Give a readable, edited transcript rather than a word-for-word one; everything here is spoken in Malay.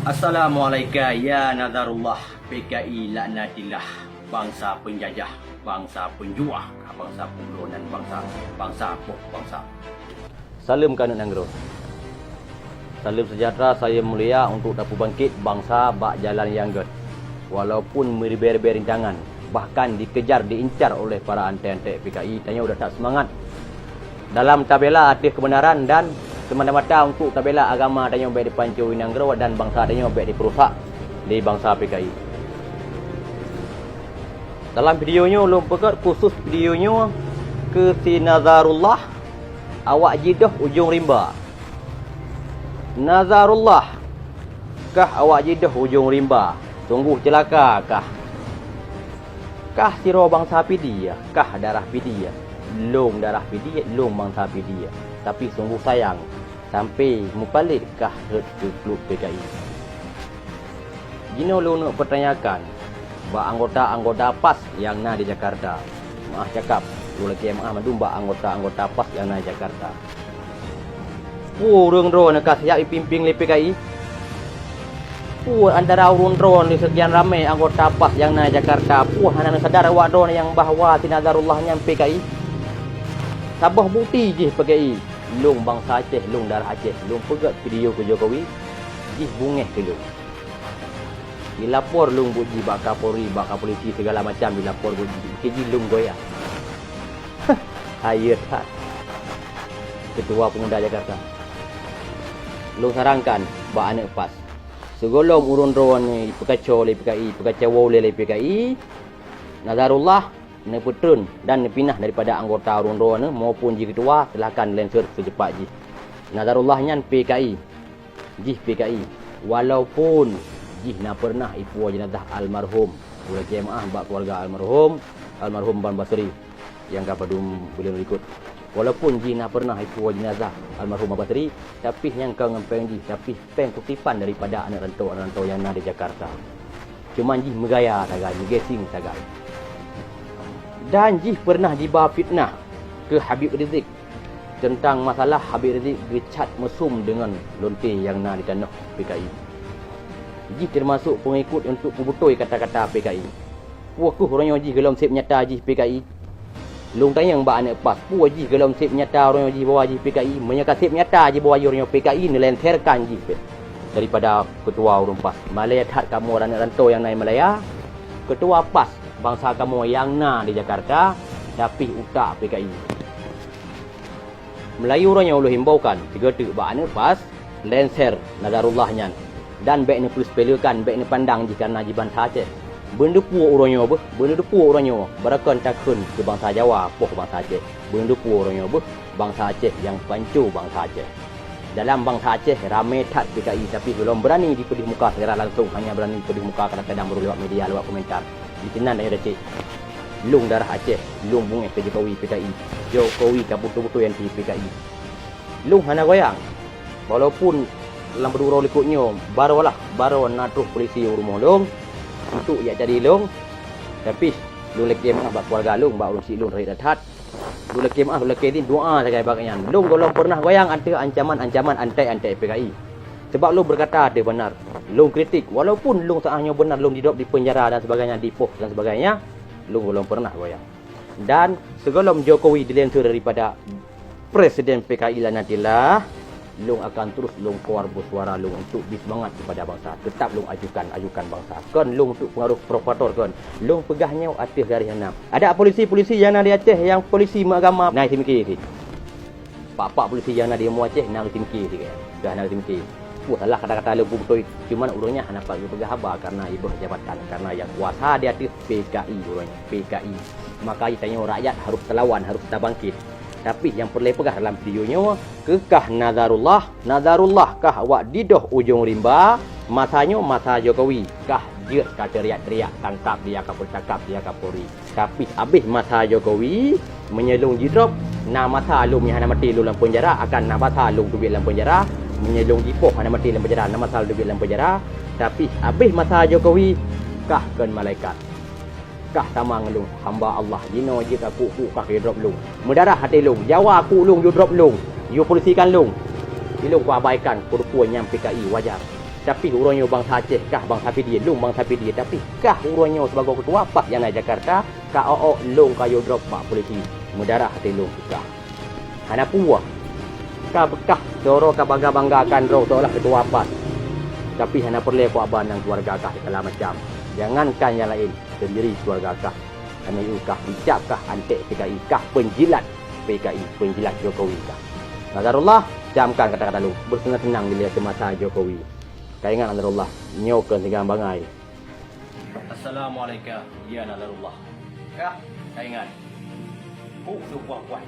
Assalamualaikum ya Nazarullah PKI laknatillah, bangsa penjajah, bangsa penjuah, bangsa pembunuhan, bangsa apa bangsa. Salam kanut nanggro. Salam sejahtera saya mulia untuk dapat bangkit bangsa bak jalan yang good. Walaupun beri rintangan, bahkan dikejar, diincar oleh para antek-antek PKI, tanya udah tak semangat dalam tabela atas kebenaran dan semata-mata untuk tabela agama tanya baik dipancu Winanggro dan bangsa tanya baik diperusak di bangsa PKI. Dalam videonya ulun pekat khusus videonya ke si Nazarullah awak jidah ujung rimba. Nazarullah kah awak jidah ujung rimba? Sungguh celaka kah? Kah siro bangsa PD ya? Kah darah PD ya? Long darah PD, long bangsa PD ya. Tapi sungguh sayang sampai mupalik kah ke klub PKI. Gino lu nak pertanyakan ba anggota-anggota PAS yang na di Jakarta. Maaf cakap, lu lagi maaf madu ba anggota-anggota PAS yang na di Jakarta. Urang drone nak siap pimpin le PKI. Antara urun drone di sekian ramai anggota PAS yang na di Jakarta. Hana sadar awak drone yang bahawa Nazarullah yang PKI. Sabah bukti je PKI. Long bangsa Aceh, long darah Aceh, long pegat video ke Jokowi, jih bungeh ke long. Dilapor long buji bak Kapolri, bak polisi segala macam dilapor buji. Keji long goyah. Hayat tak. Ketua Pemuda Jakarta. Long sarangkan bak anak PAS. Segolong urun rowan ni pekacau oleh PKI, pekacau oleh PKI. Nazarullah neputun dan nepinah daripada anggota urun-urun maupun ji ketua silakan lancer secepat ji. Nazarullah nyan PKI. Ji PKI. Walaupun ji nak pernah ipu jenazah almarhum ulah jemaah bak keluarga almarhum Ban Basri yang kapadum boleh ikut. Walaupun ji nak pernah ipu jenazah almarhum Ban Basri, tapi yang kau ngempeng ji, tapi peng kutipan daripada anak rantau yang ada di Jakarta. Cuman ji megaya sagai, megesing sagai. Dan jih pernah dibawa fitnah ke Habib Rizik tentang masalah Habib Rizik gecat mesum dengan lonte yang na di tanah PKI. Jih termasuk pengikut untuk pembutoi kata-kata PKI. Puakuh orangnya jih gelam sip nyata jih PKI. Long tayang ba anak PAS. Puah jih gelam sip nyata orangnya jih bawa jih PKI. Menyaka sip nyata jih bawa orangnya PKI nelenterkan jih daripada ketua urun PAS. Malaya tak kamu orang rantau yang naik Malaya. Ketua PAS bangsa kamu yang na di Jakarta tapi utak PKI. Melayu orangnya Allah himbaukan tiga tu ba anak PAS lancer Nazarullah nyan dan baik ni pelspelekan baik ni pandang jika na jiban Aceh. Benda pu orangnya be, benda pu orangnya berakan takun ke bangsa Jawa poh bangsa Aceh. Benda pu orangnya be bangsa Aceh yang pancu bangsa Aceh. Dalam bangsa Aceh ramai tak PKI tapi belum berani dipedih muka secara langsung, hanya berani pedih muka kadang-kadang baru lewat media, lewat komentar. Di tenan dan receh. Long darah Aceh, long bungeh ke Jokowi PKI. Jokowi ka betul-betul yang PKI. Long hana goyang. Walaupun dalam berdurau likutnya baru natuh polisi rumah long untuk ia jadi long. Tapi long leki maaf bak keluarga long, bak urus long rakyat dat. Long leki maaf, leki din doa sagai bagaian. Long golong pernah goyang antara ancaman antai PKI. Sebab long berkata ada benar. Long kritik walaupun long seahnya benar, long didrop di penjara dan sebagainya, dipoh dan sebagainya, long belum pernah goyang. Dan sebelum Jokowi dilancer daripada Presiden PKI laknatillah, long akan terus long keluar bersuara long untuk bersemangat kepada bangsa. Tetap long ajukan bangsa. Kan long untuk pengaruh provokator kan. Long pegahnya atas garis 6. Ada polisi-polisi yang ada di Aceh yang polisi agama naik timki. Pak polisi yang ada di Aceh naik timki dia. Dah naik timki. Salah kata-kata lebu betul. Cuman urangnya hanya pak pegah haba karena ibu jabatan, karena yang kuasa di atas PKI urangnya, PKI. Maka tanya rakyat harus terlawan, harus kita bangkit. Tapi yang perlu pegah dalam videonya, kekah Nazarullah kah awak didoh ujung rimba, masanya masa Jokowi, kah jeut kah teriak-teriak tangkap dia Kapolri. Tapi habis masa Jokowi menyelung jidrop, na masa lu yang mati lu dalam penjara akan na masa lu duit dalam penjara. Menyelung jipoh mana mati dalam penjara, nama masalah duit dalam penjara. Tapi habis masa Jokowi kah kan malaikat, kah tamang lu hamba Allah dino jika aku kah drop lu mendarah hati lu Jawa aku lu you drop lu you polisikan lu Ilung ku abaikan purpuan yang PKI wajar. Tapi urangnya bangsa Aceh kah, bangsa Pedia, long bangsa Pedia. Tapi kah urangnya sebagai ketua PAS yang naik Jakarta, kah long kayo drop pak polisi. Mudarah hati long kah. Hana puah. Kah bekah, doro kah bangga-banggakan roh seolah ketua PAS. Tapi hana perlu aku abang dan keluarga kah segala macam. Jangankan yang lain, sendiri keluarga kah. Hana kah, bijak kah, antek PKI kah, penjilat PKI, penjilat Jokowi kah. Nazarullah, camkan kata-kata lu. Bersenang-senang bila semasa Jokowi. Kau ingat Nazarullah, nyokan dengan bangai. Assalamualaikum, ya Nazarullah. Kau ingat. Kuat.